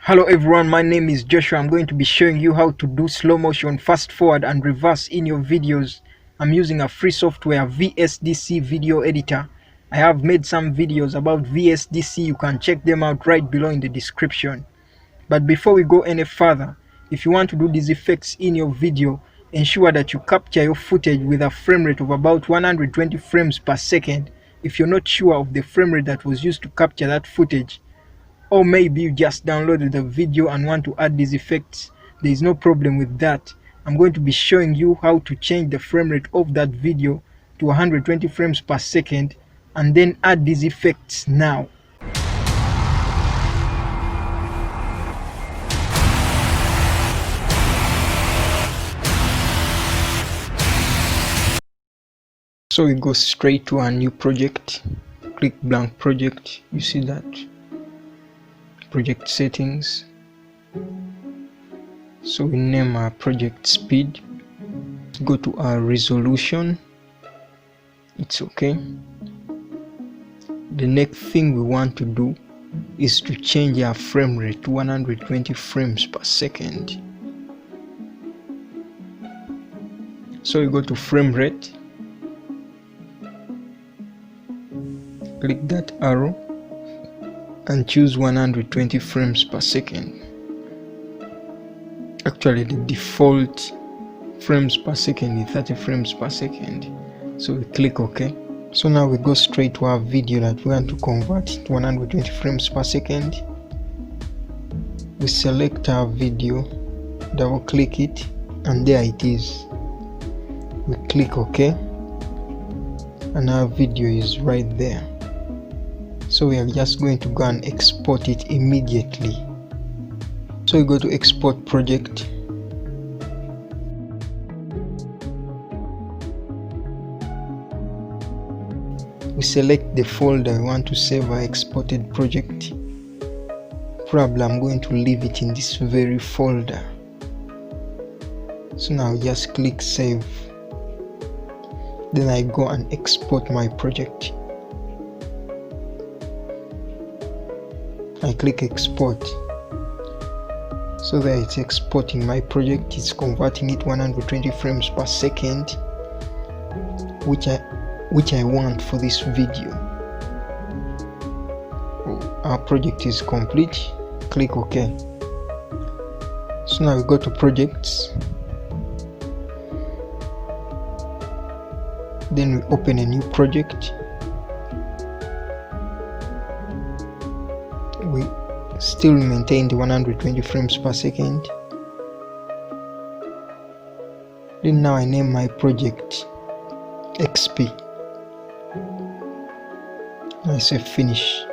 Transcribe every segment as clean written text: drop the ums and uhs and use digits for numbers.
Hello everyone, my name is Joshua. I'm going to be showing you how to do slow motion, fast forward and reverse in your videos. I'm using a free software, VSDC video editor. I have made some videos about VSDC. You can check them out right below in the description. But before we go any further, if you want to do these effects in your video, ensure that you capture your footage with a frame rate of about 120 frames per second. If you're not sure of the frame rate that was used to capture that footage, or maybe you just downloaded the video and want to add these effects, there is no problem with that. I'm going to be showing you how to change the frame rate of that video to 120 frames per second and then add these effects now. So we go straight to a new project, click blank project, you see that, project settings. So we name our project speed, go to our resolution, it's okay. The next thing we want to do is to change our frame rate to 120 frames per second. So we go to frame rate, click that arrow and choose 120 frames per second. Actually the default frames per second is 30 frames per second, so we click OK. So now we go straight to our video that we want to convert to 120 frames per second. We select our video, double click it, and there it is. We click OK and our video is right there. So we are just going to go and export it immediately. So we go to export project, we select the folder we want to save our exported project. Probably I'm going to leave it in this very folder. So now just click save, then I go and export my project. I click export. So there it's exporting my project, it's converting it 120 frames per second, which I want for this video. Our project is complete, click OK. So now we go to projects, then we open a new project. We still maintain the 120 frames per second. Then now I name my project XP. I say finish.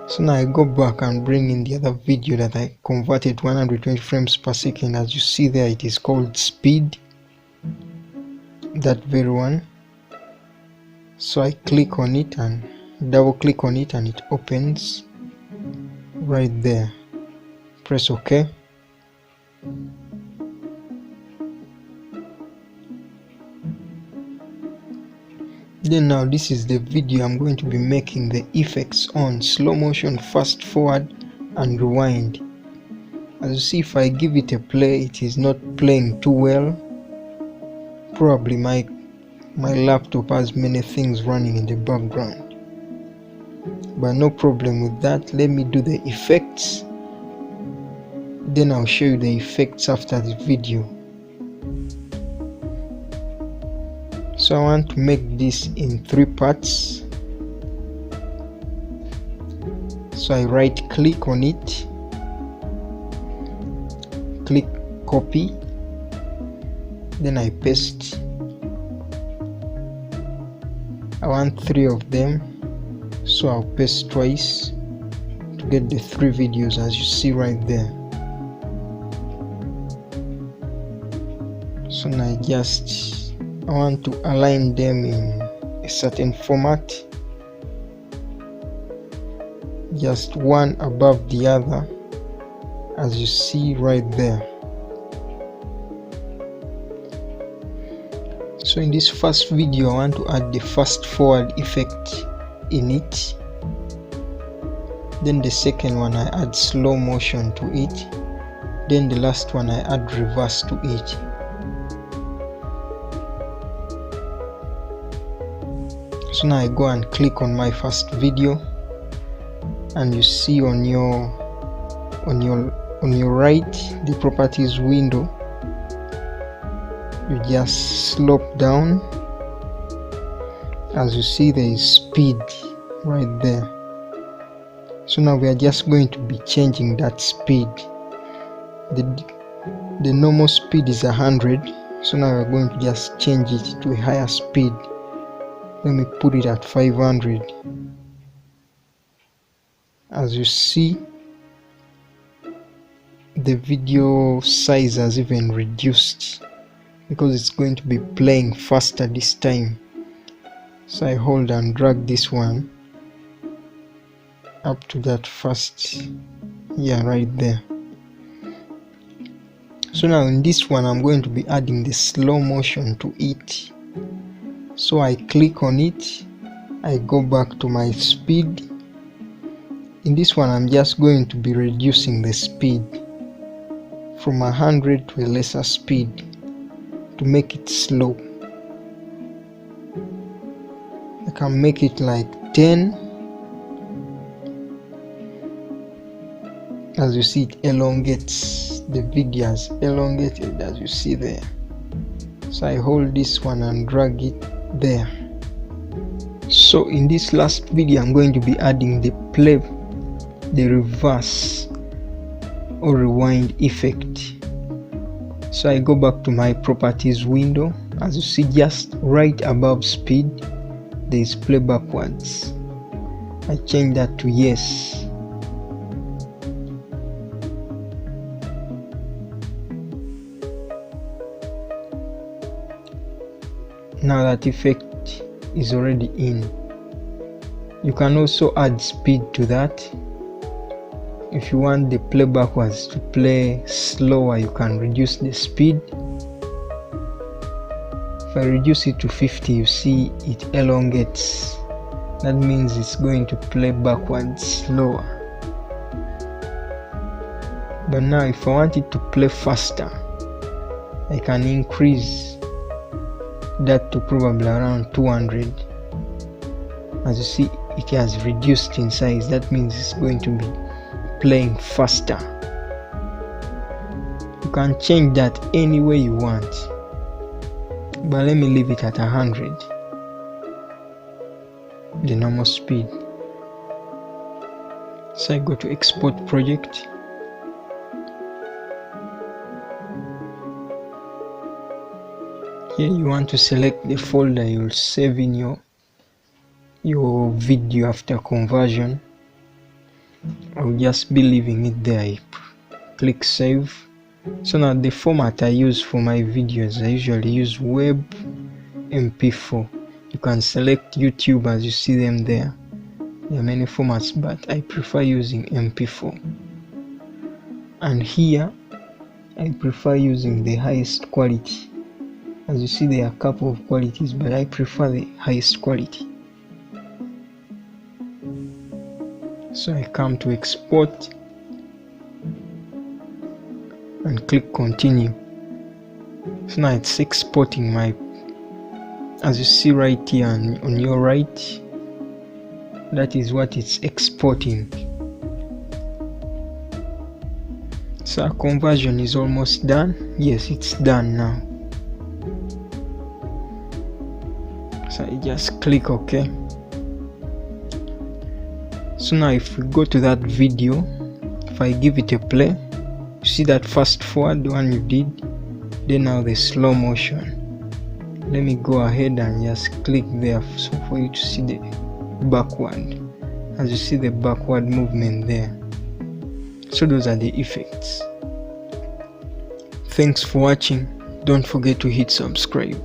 So now I go back and bring in the other video that I converted 120 frames per second. As you see there, it is called speed, that very one. So I click on it and double click on it and it opens right there. Press OK. Then now this is the video I'm going to be making the effects on: slow motion, fast forward and rewind. As you see, if I give it a play, it is not playing too well. Probably my laptop has many things running in the background, but no problem with that. Let me do the effects, then I'll show you the effects after the video. So I want to make this in 3 parts. So I right click on it, click copy, then I paste. I want 3 of them, so I'll paste twice to get the 3 videos as you see right there. So now I want to align them in a certain format, just one above the other, as you see right there. So in this first video I want to add the fast forward effect in it. then the second one I add slow motion to it, then the last one I add reverse to it. So now I go and click on my first video, and you see on your right, the properties window, you just slope down. As you see, there is speed right there. So now we are just going to be changing that speed. The normal speed is 100, so now we're going to just change it to a higher speed. Let me put it at 500. As you see, the video size has even reduced because it's going to be playing faster this time. So I hold and drag this one up to that first, right there. So now in this one I'm going to be adding the slow motion to it. So I click on it, I go back to my speed. In this one I'm just going to be reducing the speed from 100 to a lesser speed to make it slow. I can make it like 10. As you see, it elongates, the video is elongated as you see there. So I hold this one and drag it there. So in this last video I'm going to be adding the reverse or rewind effect. So I go back to my properties window. As you see, just right above speed there is play backwards. I change that to yes. Now that effect is already in. You can also add speed to that. If you want the play backwards to play slower, you can reduce the speed. If I reduce it to 50, you see it elongates. That means it's going to play backwards slower. But now if I want it to play faster, I can increase that to probably around 200. As you see, it has reduced in size. That means it's going to be playing faster. You can change that any way you want, but let me leave it at 100, the normal speed. So I go to export project. Here you want to select the folder you'll save in your video after conversion. I'll just be leaving it there. I click save. So now the format I use for my videos, I usually use web MP4. You can select YouTube as you see them there. There are many formats, but I prefer using MP4. And here I prefer using the highest quality. As you see, there are a couple of qualities, but I prefer the highest quality. So I come to export and click continue. So now it's exporting my, as you see right here on your right, that is what it's exporting. So our conversion is almost done. Yes, it's done now. So I just click OK. So now if we go to that video, if I give it a play, you see that fast forward, the one you did, then now the slow motion. Let me go ahead and just click there so for you to see the backward. As you see the backward movement there. So those are the effects. Thanks for watching. Don't forget to hit subscribe.